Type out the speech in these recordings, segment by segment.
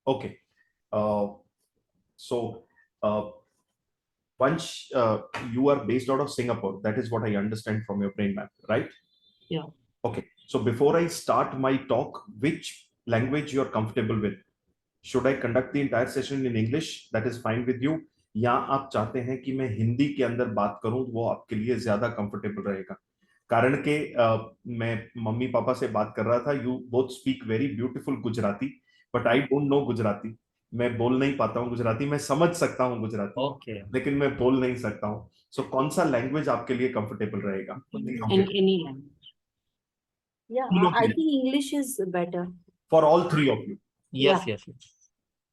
Okay. Uh, so uh, once you are based out of Singapore, that is what I understand from your brain map, right? Yeah. Okay. So before I start my talk, which language you are comfortable with? Should I conduct the entire session in English? That is fine with you. या आप चाहते हैं कि मैं हिंदी के अंदर बात करूं, वो आपके लिए ज्यादा कंफर्टेबल रहेगा? कारण के मैं मम्मी पापा से बात कर रहा था. You both speak very beautiful Gujarati, but I don't know Gujarati. मैं बोल नहीं पाता हूँ गुजराती. मैं समझ सकता हूँ गुजराती, Okay. लेकिन मैं बोल नहीं सकता हूँ. सो कौन सा लैंग्वेज आपके लिए कंफर्टेबल रहेगा? Any language. Yeah, तीनों I के लिए, think English is better. For all three of you. Yes, Yeah. yes.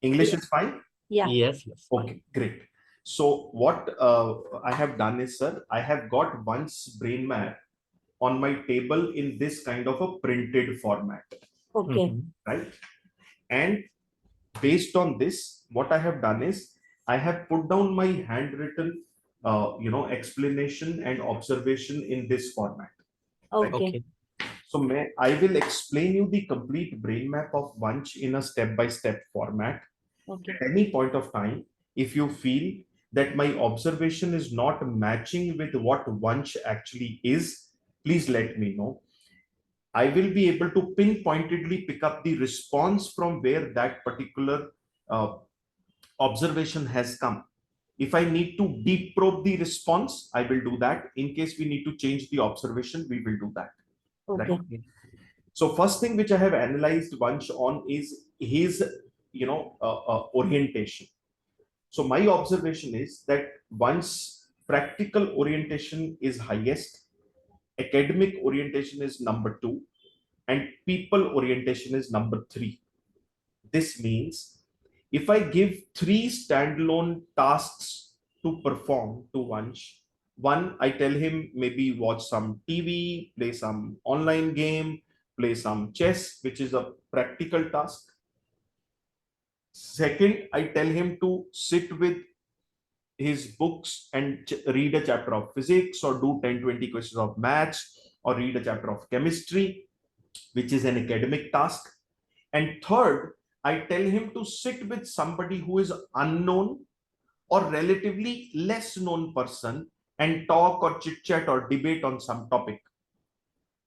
English is fine. Yeah. Yes, yes. Okay, great. So what I have done is, sir, I have got one's brain map on my table in this kind of a printed format, Okay. right? And based on this, what I have done is I have put down my handwritten, explanation and observation in this format. Okay. Okay. So I will explain you the complete brain map of Vanch in a step-by-step format. Okay. At any point of time, if you feel that my observation is not matching with what Vanch actually is, please let me know. I will be able to pinpointedly pick up the response from where that particular uh, observation has come. If I need to deep probe the response, I will do that. In case we need to change the observation, we will do that. Okay. Right? So first thing which I have analyzed Vanch on is his, orientation. So my observation is that once practical orientation is highest, academic orientation is number 2, and people orientation is number 3. This means if I give 3 standalone tasks to perform to one, I tell him maybe watch some TV, play some online game, play some chess, which is a practical task. Second, I tell him to sit with his books and read a chapter of physics, or do 10-20 questions of maths, or read a chapter of chemistry, which is an academic task. And third, I tell him to sit with somebody who is unknown or relatively less known person and talk or chit chat or debate on some topic.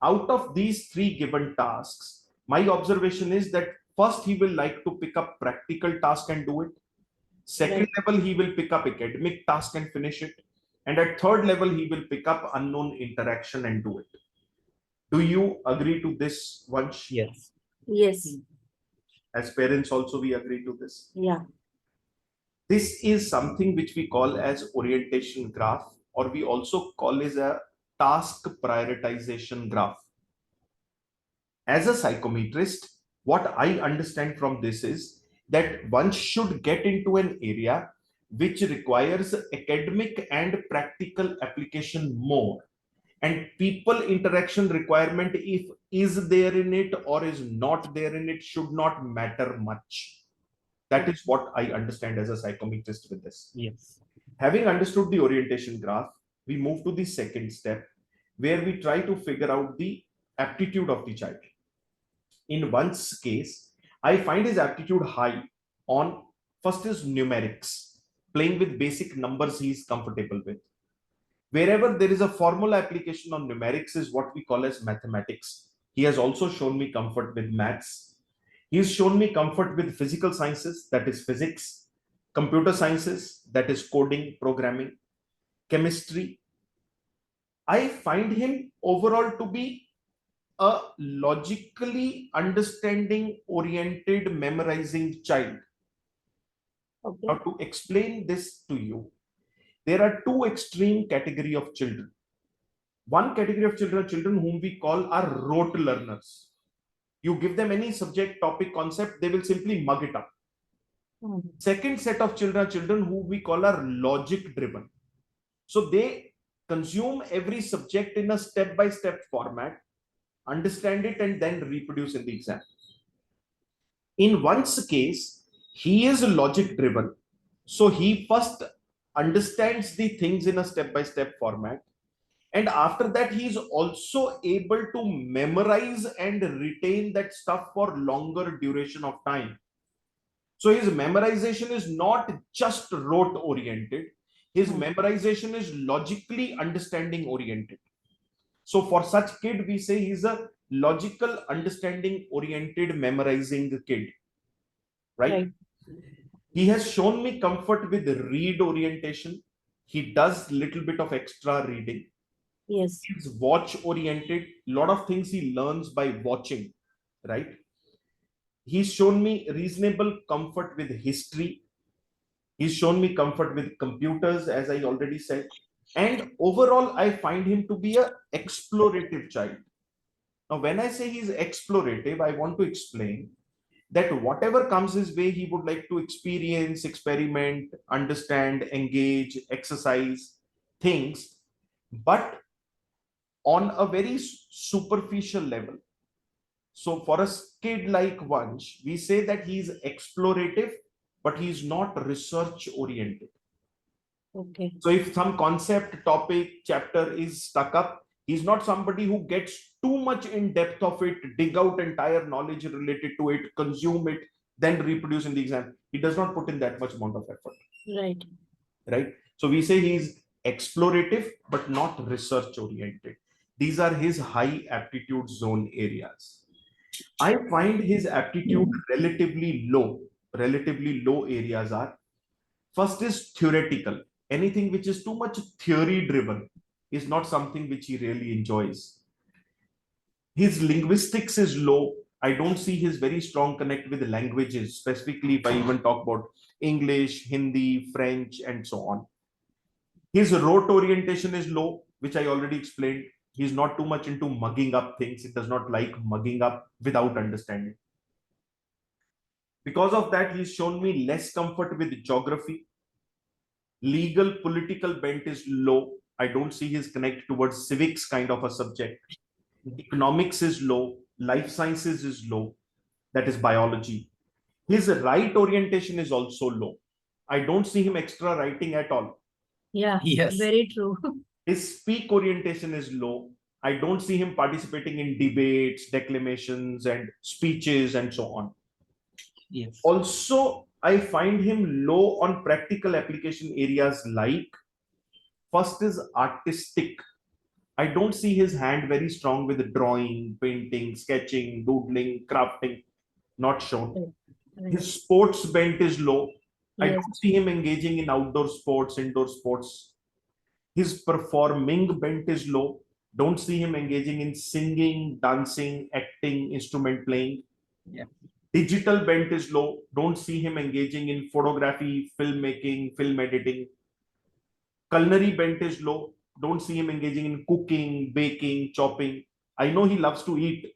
Out of these 3 given tasks, my observation is that first he will like to pick up practical task and do it. Second level, he will pick up academic task and finish it. And at third level, he will pick up unknown interaction and do it. Do you agree to this, Vansh? Yes. Yes. As parents also, we agree to this. Yeah. This is something which we call as orientation graph, or we also call as a task prioritization graph. As a psychometrist, what I understand from this is that one should get into an area which requires academic and practical application more, and people interaction requirement, if is there in it or is not there in it, should not matter much. That is what I understand as a psychometrist with this. Yes. Having understood the orientation graph, we move to the second step, where we try to figure out the aptitude of the child. In one's case, I find his aptitude high on, first is numerics, playing with basic numbers he is comfortable with. Wherever there is a formal application on numerics is what we call as mathematics. He has also shown me comfort with maths. He has shown me comfort with physical sciences, that is physics, computer sciences, that is coding, programming, chemistry. I find him overall to be a logically understanding oriented memorizing child. Okay. Now, to explain this to you, there are 2 extreme category of children. One category of children are children whom we call are rote learners. You give them any subject, topic, concept, they will simply mug it up. Second set of children are children who we call are logic driven. So they consume every subject in a step-by-step format, understand it, and then reproduce in the exam. In one's case, he is logic driven. So he first understands the things in a step-by-step format. And after that, he is also able to memorize and retain that stuff for longer duration of time. So his memorization is not just rote oriented. His memorization is logically understanding oriented. So for such kid, we say he's a logical understanding oriented memorizing kid, right? Right. He has shown me comfort with read orientation. He does little bit of extra reading. Yes. He's watch oriented. Lot of things he learns by watching, right? He's shown me reasonable comfort with history. He's shown me comfort with computers, as I already said. And overall, I find him to be a explorative child. Now, when I say he's explorative, I want to explain that whatever comes his way, he would like to experience, experiment, understand, engage, exercise things, but on a very superficial level. So for a kid like Vansh, we say that he's explorative, but he's not research oriented. Okay. So if some concept, topic, chapter is stuck up, he's not somebody who gets too much in depth of it, dig out entire knowledge related to it, consume it, then reproduce in the exam. He does not put in that much amount of effort. Right. Right. So we say he's explorative, but not research oriented. These are his high aptitude zone areas. I find his aptitude relatively low. Relatively low areas are, first is theoretical. Anything which is too much theory driven is not something which he really enjoys. His linguistics is low. I don't see his very strong connect with languages, specifically if I even talk about English, Hindi, French, and so on. His rote orientation is low, which I already explained. He's not too much into mugging up things. He does not like mugging up without understanding. Because of that, he's shown me less comfort with geography. Legal political bent is low. I don't see his connect towards civics kind of a subject. Economics is low. Life sciences is low. That is biology. His right orientation is also low. I don't see him extra writing at all. Yeah. Yes. Very true. His speak orientation is low. I don't see him participating in debates, declamations, and speeches, and so on. Yes. Also, I find him low on practical application areas like, first is artistic. I don't see his hand very strong with drawing, painting, sketching, doodling, crafting, not shown. Right. His sports bent is low. I Yes. don't see him engaging in outdoor sports, indoor sports. His performing bent is low. Don't see him engaging in singing, dancing, acting, instrument playing. Yeah. Digital bent is low. Don't see him engaging in photography, filmmaking, film editing. Culinary bent is low. Don't see him engaging in cooking, baking, chopping. I know he loves to eat.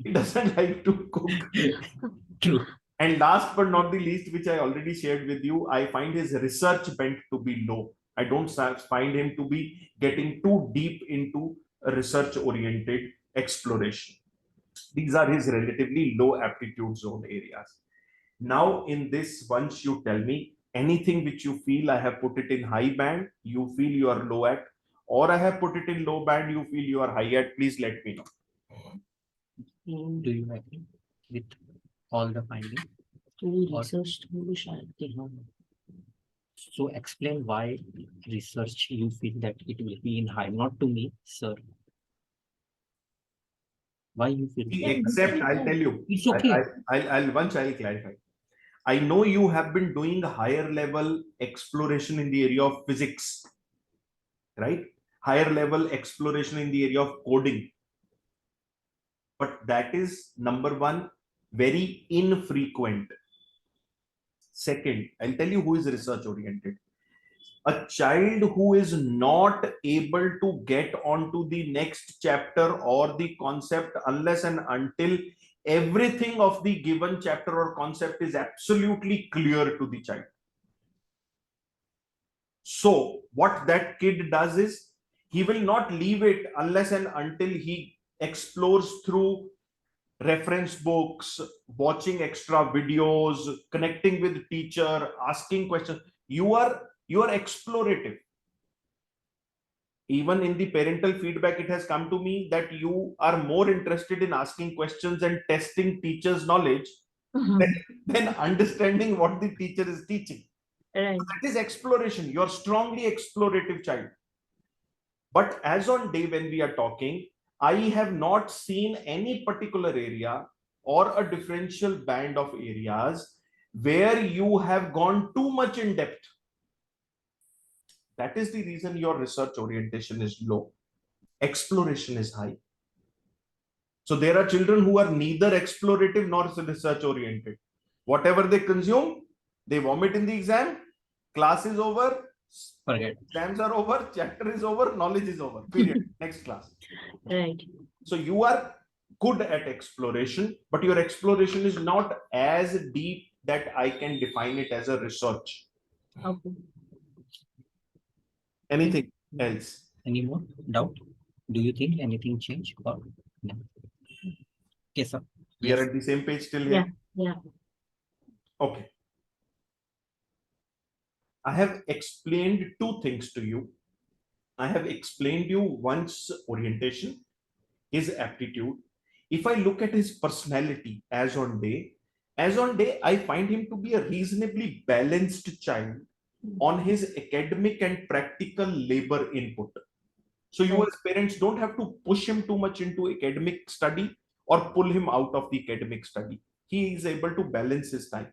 He doesn't like to cook. True. And last but not the least, which I already shared with you, I find his research bent to be low. I don't find him to be getting too deep into a research oriented exploration. These are his relatively low aptitude zone areas. Now, in this, once you tell me anything which you feel I have put it in high band, you feel you are low at, or I have put it in low band, you feel you are high at, please let me know. Do you agree with all the findings? So explain why research you feel that it will be in high, not to me, sir. Why you feel that? Except I'll tell you. It's okay. I'll clarify. I know you have been doing higher level exploration in the area of physics, right? Higher level exploration in the area of coding. But that is number one, very infrequent. Second, I'll tell you who is research oriented. A child who is not able to get onto the next chapter or the concept unless and until everything of the given chapter or concept is absolutely clear to the child. So what that kid does is he will not leave it unless and until he explores through reference books, watching extra videos, connecting with teacher, asking questions. You are explorative. Even in the parental feedback, it has come to me that you are more interested in asking questions and testing teachers' knowledge then understanding what the teacher is teaching. Right. That is exploration. You're strongly explorative child. But as on day when we are talking, I have not seen any particular area or a differential band of areas where you have gone too much in depth. That is the reason your research orientation is low. Exploration is high. So there are children who are neither explorative nor research oriented. Whatever they consume, they vomit in the exam. Class is over. Forget. Exams are over. Chapter is over. Knowledge is over. Period. Next class. Right. So you are good at exploration, but your exploration is not as deep that I can define it as a research. Okay. Anything else? Any more doubt? Do you think anything changed or no? Okay, sir. We are at the same page till here. Yeah. Okay. I have explained two things to you. I have explained you one's orientation, his aptitude. If I look at his personality as on day, I find him to be a reasonably balanced child on his academic and practical labor input. So you Right. as parents don't have to push him too much into academic study or pull him out of the academic study. He is able to balance his time,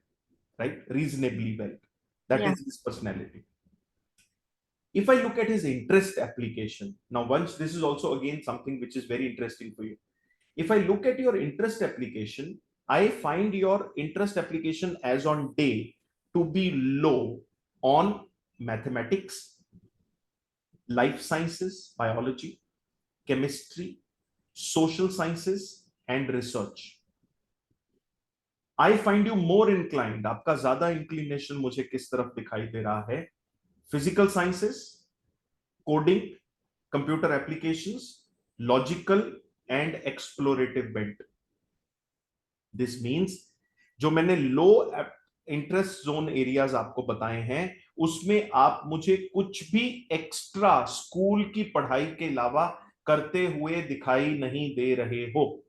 right? Reasonably well. That Yeah. is his personality. If I look at his interest application, now once this is also again something which is very interesting for you. If I look at your interest application, I find your interest application as on day to be low on mathematics, life sciences, biology, chemistry, social sciences, and research. I find you more inclined, आपका ज्यादा inclination मुझे किस तरफ दिखाई दे रहा है? Physical sciences, coding, computer applications, logical and explorative bent. This means जो मैंने लो इंटरेस्ट जोन एरियाज आपको बताए हैं उसमें आप मुझे कुछ भी एक्स्ट्रा स्कूल की पढ़ाई के अलावा करते हुए दिखाई नहीं दे रहे हो.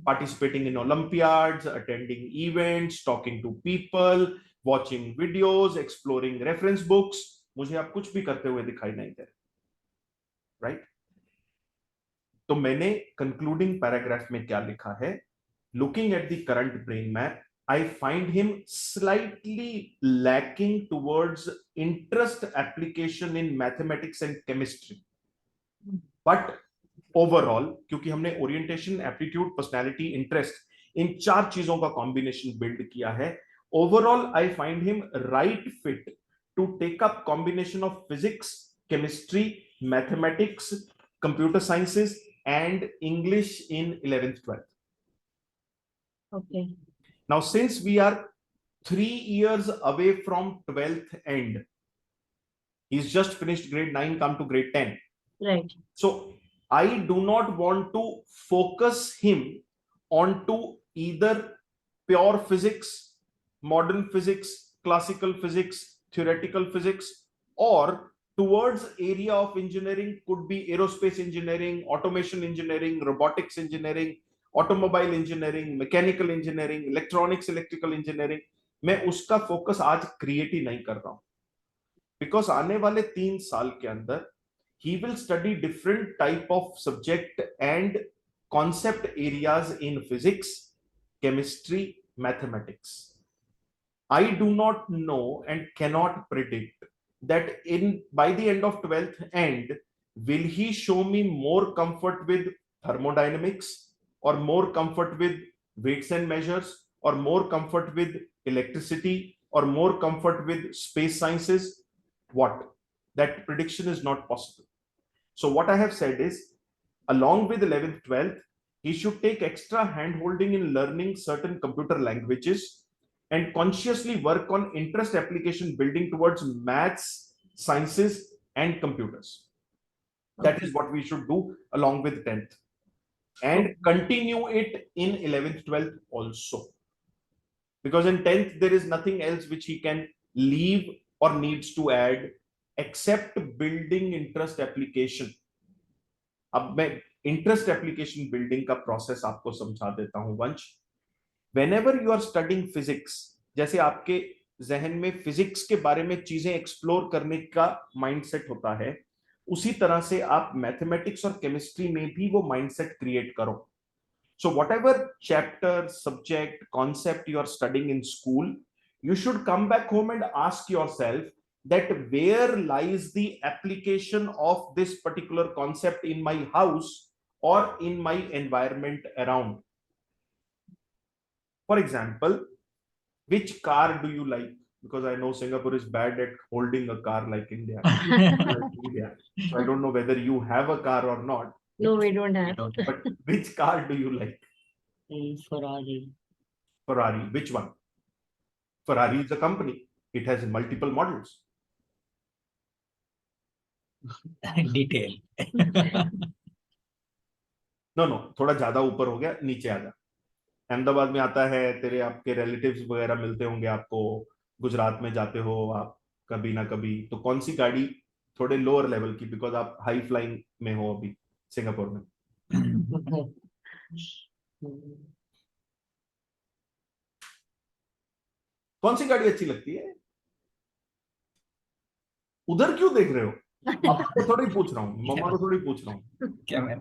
Participating in Olympiads, attending events, talking to people, watching videos, exploring reference books. मुझे आप कुछ भी करते हुए दिखाई नहीं दे रहे. Right? तो मैंने कंक्लूडिंग पैराग्राफ में क्या लिखा है? Looking at the current brain map, I find him slightly lacking towards interest application in mathematics and chemistry. But overall, क्योंकि हमने ओरिएंटेशन, एप्टीट्यूड, पर्सनालिटी, इंटरेस्ट इन चार चीजों का कॉम्बिनेशन बिल्ड किया है, overall I find him right fit to take up combination of physics, chemistry, mathematics, computer sciences and English in 11th 12th. Okay. Now since we are 3 years away from 12th end, he's just finished grade 9, come to grade 10. Right. So I do not want to focus him onto either pure physics, modern physics, classical physics, theoretical physics, or towards area of engineering. Could be aerospace engineering, automation engineering, robotics engineering, automobile engineering, mechanical engineering, electronics, electrical engineering. मैं उसका focus आज create ही नहीं कर रहा हूं, because आने वाले 3 साल के अंदर he will study different type of subject and concept areas in physics, chemistry, mathematics. I do not know and cannot predict that by the end of 12th end, will he show me more comfort with thermodynamics, or more comfort with weights and measures, or more comfort with electricity, or more comfort with space sciences. What? That prediction is not possible. So what I have said is, along with 11th 12th, he should take extra hand holding in learning certain computer languages and consciously work on interest application building towards maths, sciences, and computers. That is what we should do along with 10th, and continue it in 11th 12th also, because in 10th there is nothing else which he can leave or needs to add except building interest application. अब मैं interest application building का process आपको समझा देता हूं वंश. whenever you are studying physics, जैसे आपके जहन में फिजिक्स के बारे में चीजें एक्सप्लोर करने का माइंडसेट होता है, उसी तरह से आप मैथमेटिक्स और केमिस्ट्री में भी वो माइंडसेट क्रिएट करो. So whatever chapter, subject, concept you are studying in school, you should come back home and ask yourself that where lies the application of this particular concept in my house or in my environment around. For example, which car do you like? Because I know Singapore is bad at holding a car like India. Like India. So I don't know whether you have a car or not. No, we don't have. But which car do you like? Ferrari. Ferrari. Which one? Ferrari is a company. It has multiple models. Detail. No, थोड़ा ज्यादा ऊपर हो गया, नीचे आ जा. अहमदाबाद में आता है, तेरे आपके रिलेटिव्स वगैरह मिलते होंगे आपको, गुजरात में जाते हो आप कभी ना कभी, तो कौन सी गाड़ी थोड़े लोअर लेवल की, बिकॉज आप हाई फ्लाइंग में हो अभी सिंगापुर में, कौन सी गाड़ी अच्छी लगती है? उधर क्यों देख रहे हो? पापा को थोड़ी पूछ रहा हूँ, मम्मा को थोड़ी पूछ रहा हूँ. क्या मैम?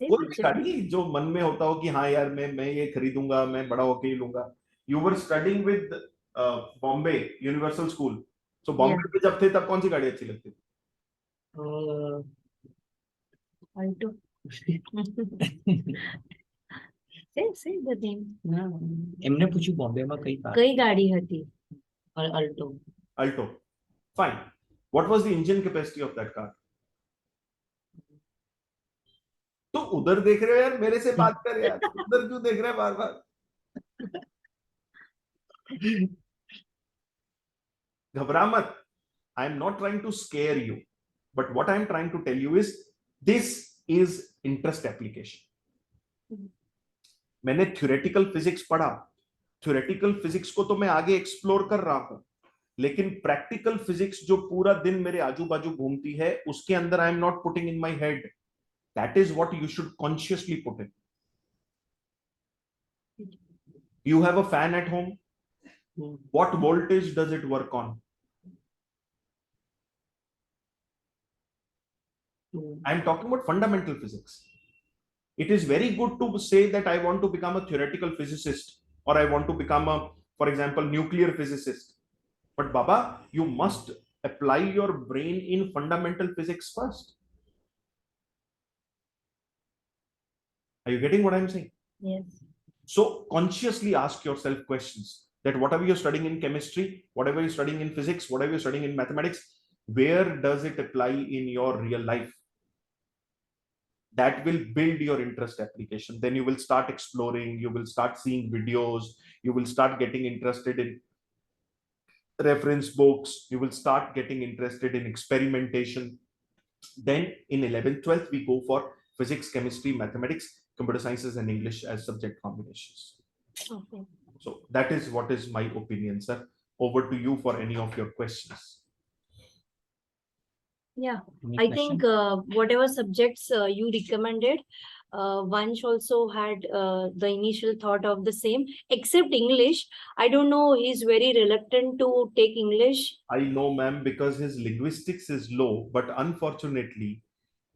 कोई भी गाड़ी जो मन में होता हो कि हाँ यार मैं ये खरीदूंगा, मैं बड़ा होके ही लूंगा. You were studying with Bombay universal school, so Bombay में जब थे तब कौन सी गाड़ी अच्छी लगती थी? Alto. Say the name. એમને પૂછ્યું બોમ્બે માં કઈ કાર? કઈ ગાડી હતી? Alto. Alto. Fine. What was the engine capacity of that car? तो उधर देख रहे हो यार, मेरे से बात कर यार, उधर क्यों देख रहे हैं बार बार? घबरा मत. I am not trying to scare you, but what I am trying to tell you is this is interest application. मैंने थ्योरेटिकल फिजिक्स पढ़ा, थ्योरेटिकल फिजिक्स को तो मैं आगे एक्सप्लोर कर रहा हूं, लेकिन प्रैक्टिकल फिजिक्स जो पूरा दिन मेरे आजू बाजू घूमती है, उसके अंदर I am not putting in my head. That is what you should consciously put in. You have a fan at home. What voltage does it work on? I am talking about fundamental physics. It is very good to say that I want to become a theoretical physicist, or I want to become a, for example, nuclear physicist. But Baba, you must apply your brain in fundamental physics first. Are you getting what I'm saying? Yes. So consciously ask yourself questions that whatever you're studying in chemistry, whatever you're studying in physics, whatever you're studying in mathematics, where does it apply in your real life? That will build your interest application. Then you will start exploring, you will start seeing videos, you will start getting interested in reference books, you will start getting interested in experimentation. Then in 11th 12th we go for physics, chemistry, mathematics, computer sciences and English as subject combinations. Okay. So that is what is my opinion, sir. Over to you for any of your questions. Yeah, Any I question? think whatever subjects you recommended, Vansh also had the initial thought of the same, except English. I don't know, he's very reluctant to take English. I know, ma'am, because his linguistics is low, but unfortunately,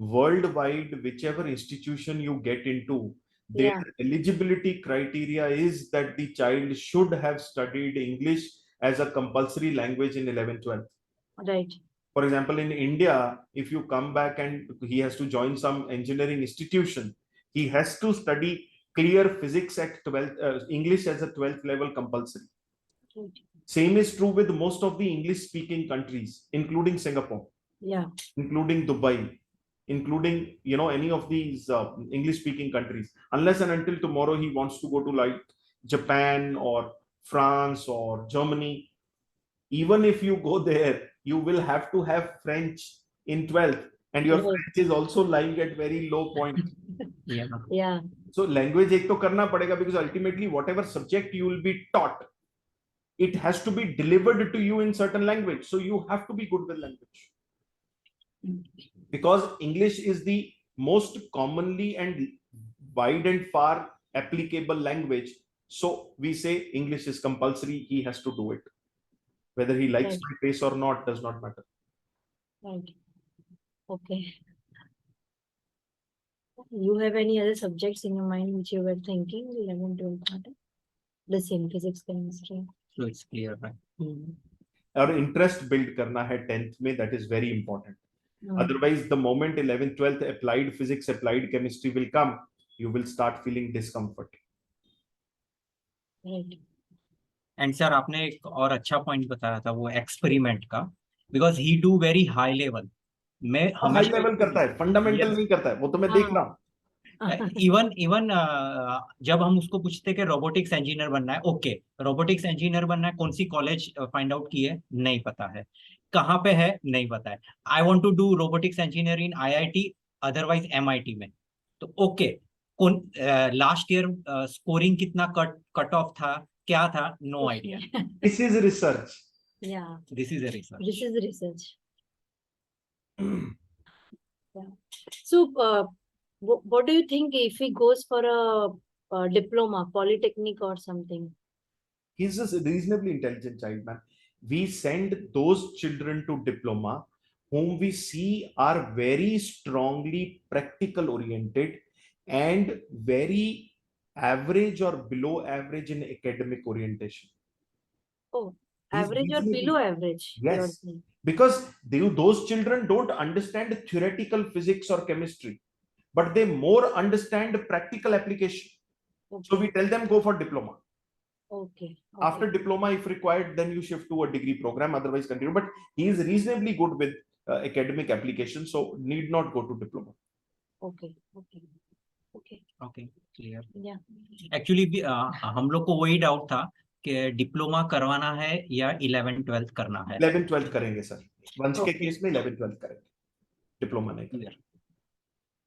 worldwide, whichever institution you get into, their eligibility criteria is that the child should have studied English as a compulsory language in 11th 12th. Right. For example, in India, if you come back and he has to join some engineering institution, he has to study clear physics at 12th, English as a 12th level compulsory. Right. Same is true with most of the English speaking countries, including Singapore, Yeah. including Dubai, including, you know, any of these English speaking countries, unless and until tomorrow he wants to go to like Japan or France or Germany. Even if you go there, you will have to have French in 12th, and your French is also lying at very low point. Yeah. So language ek to karna padega, because ultimately whatever subject you will be taught, it has to be delivered to you in certain language. So you have to be good with language, because English is the most commonly and wide and far applicable language. So we say English is compulsory. He has to do it. Whether he likes Right. my face or not does not matter. Right. Okay. You have any other subjects in your mind which you were thinking 11, 12 matter? The same physics, chemistry. So it's clear, right? और interest build करना है 10th में, that is very important. Otherwise, the moment 11th, 12th applied physics, applied chemistry will come, you will start feeling discomfort. Right. And sir आपने एक और अच्छा point बताया था वो एक्सपेरिमेंट का, because he do very high level. मैं high level करता है, फंडामेंटल नहीं करता है, वो तो मैं देख रहा हूँ. इवन जब हम उसको पूछते कि रोबोटिक्स इंजीनियर बनना है, ओके रोबोटिक्स इंजीनियर बनना है, कौन सी कॉलेज फाइंड आउट की है नहीं पता है, कहाँ पे है नहीं पता है. I want to do robotics engineer in IIT, otherwise MIT में. तो ओके कौन लास्ट ईयर स्कोरिंग कितना कट ऑफ था, क्या था, no idea. This is research. Yeah, this is a research. this is research. Yeah. So, what do you think if he goes for a diploma, polytechnic or something? He's a reasonably intelligent child, man. We send those children to diploma whom we see are very strongly practical oriented and very average or below average in academic orientation. Oh, He's average or reasonably- below average? you're Yes, saying. because those children don't understand theoretical physics or chemistry, but they more understand practical application. So we tell them go for diploma. Okay. After diploma, if required, then you shift to a degree program, otherwise continue. But he is reasonably good with academic application, so need not go to diploma. Okay. Okay. Okay. Okay clear. Yeah. Actually हम लोग को वही doubt था कि diploma करवाना है या 11 12 करना है. 11 12 करेंगे सर. वंश के Okay. केस में 11 12 करेंगे, डिप्लोमा नहीं करेंगे.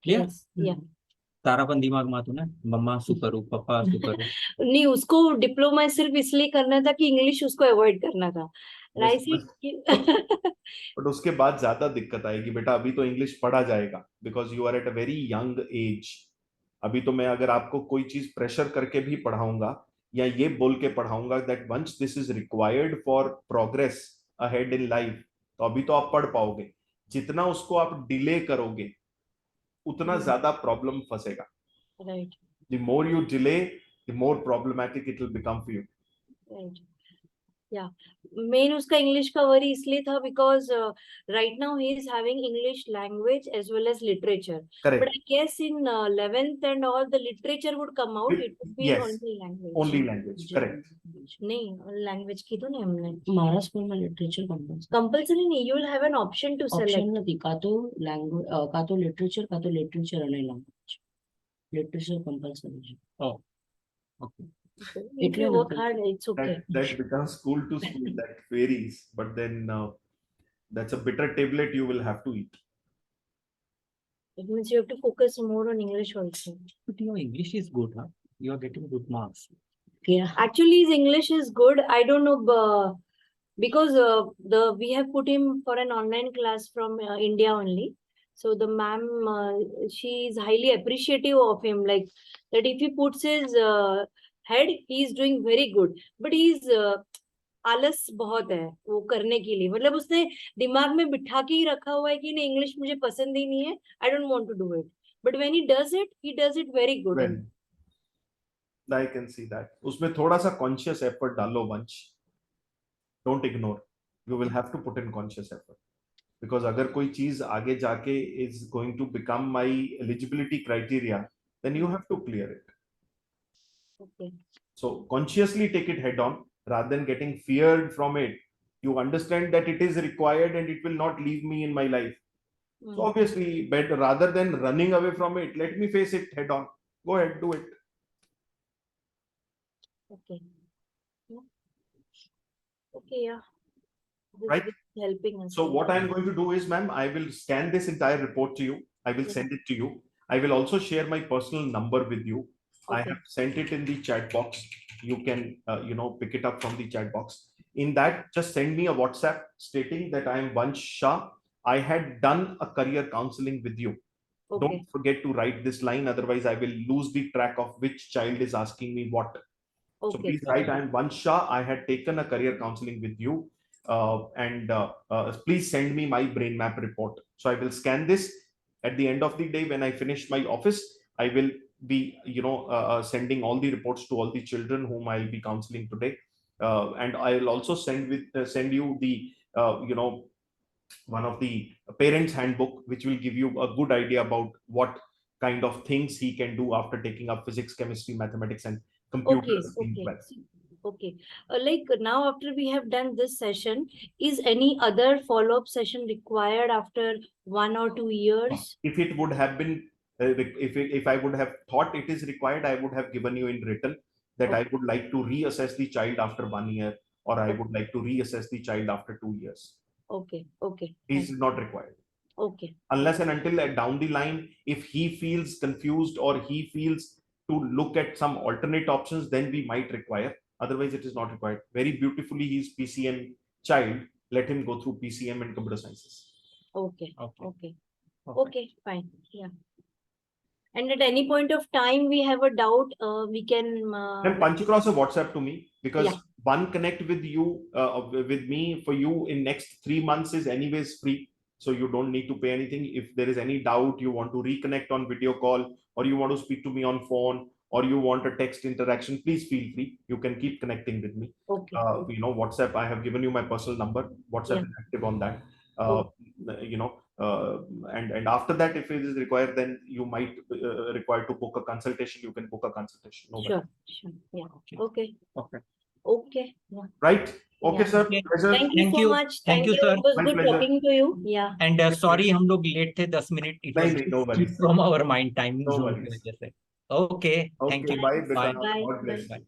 क्लियर. Yes. Yeah. तारा पण दिमाग में आतो ना, मम्मा શું करूं, पप्पा શું करूं. नहीं, उसको डिप्लोमा सिर्फ इसलिए करना था कि इंग्लिश उसको अवॉइड करना था. मैं I see. बट उसके बाद ज्यादा दिक्कत आएगी बेटा. अभी तो इंग्लिश पढ़ा जाएगा because you are at a very young age. अभी तो मैं अगर आपको कोई चीज प्रेशर करके भी पढ़ाऊंगा या ये बोल के पढ़ाऊंगा that once this is required for progress ahead in life, तो अभी तो आप पढ़ पाओगे. जितना उसको आप डिले करोगे उतना ज्यादा problem फंसेगा. Right. The more you delay, the more problematic it will become for you. Right. Yeah. Main उसका इंग्लिश का वरी इसलिए था because right now he is having English language as well as literature. Correct. But I guess in 11th and all the literature would come out. It would be Yes. only language. Only language. Correct. नहीं, language की तो नहीं हमने. हमारा school में literature compulsory Compulsory नहीं. You will have an option to select. Option નથી કાં તો લેંગ્વેજ કાં તો લિટરેચર અને લેંગ્વેજ. લિટરેચર કંપલ્સરી છે. Okay. If you work hard, it's okay. That becomes school to school. That varies, but then that's a bitter tablet you will have to eat. It means you have to focus more on English also. But your English is good, huh? You are getting good marks. Yeah. Actually, his English is good. I don't know because we have put him for an online class from India only. So the ma'am, she is highly appreciative of him. Like that, if he puts his head, he is doing very good. But he is आलस बहुत है वो करने के लिए. मतलब उसने दिमाग में बिठा के ही रखा हुआ है कि नहीं, इंग्लिश मुझे पसंद ही नहीं है. I don't want to do it. But when he does it very good. Well, I can see that. उसमें थोड़ा सा conscious effort डालो वंश. Don't ignore. You will have to put in conscious effort. Because अगर कोई चीज आगे जाके is going to become my eligibility criteria, then you have to clear it. Okay. So consciously take it head on rather than getting feared from it. You understand that it is required and it will not leave me in my life. So obviously, better rather than running away from it, let me face it head on. Go ahead, do it. Okay. Yeah. Okay, yeah. This Right. is helping us. So what I am going to do is, ma'am, I will scan this entire report to you. I will Yeah. send it to you. I will also share my personal number with you. I Okay. have sent it in the chat box. You can, pick it up from the chat box. In that, just send me a WhatsApp stating that I am Vansh Shah. I had done a career counseling with you. Okay. Don't forget to write this line, otherwise I will lose the track of which child is asking me what. So Okay. please write, I am Vansha. I had taken a career counseling with you. And please send me my brain map report. So I will scan this. At the end of the day, when I finish my office, I will be, sending all the reports to all the children whom I'll be counseling today. And I will also send you the, one of the parents handbook, which will give you a good idea about what kind of things he can do after taking up physics, chemistry, mathematics, and computers in Okay. 12th. Okay. Like now, after we have done this session, is any other follow-up session required after 1 or 2 years? If it would have been, if I would have thought it is required, I would have given you in written that I would like to reassess the child after 1 year, or I would like to reassess the child after 2 years. Okay. Okay. This is not required. Okay. Unless and until down the line, if he feels confused or he feels to look at some alternate options, then we might require. Otherwise, it is not required. Very beautifully, he's PCM child. Let him go through PCM and computer sciences. Okay. Okay. Okay. Perfect. Okay. Fine. Yeah. And at any point of time we have a doubt, we can. Then punch across a WhatsApp to me, because Yeah. one connect with you, with me for you in next 3 months is anyways free. So you don't need to pay anything. If there is any doubt, you want to reconnect on video call, or you want to speak to me on phone, or you want a text interaction, please feel free. You can keep connecting with me. Okay. WhatsApp, I have given you my personal number. WhatsApp Yeah. is active on that. And after that, if it is required, then you might require to book a consultation. You can book a consultation. No Sure. Sure. Yeah. Okay. Okay. Okay. Okay. Yeah. Right. Okay, Yeah. sir. Okay. Pleasure. Thank you Thank so you. much. Thank you, sir. It was My good pleasure. talking to you. Yeah. And sorry हम लोग late थे 10 minute. It was नहीं, no worries. from our mind time No zone worries. की वजह से. Okay. Thank Okay, you. bye, Bye. Beta. Bye. God bless. Bye. you.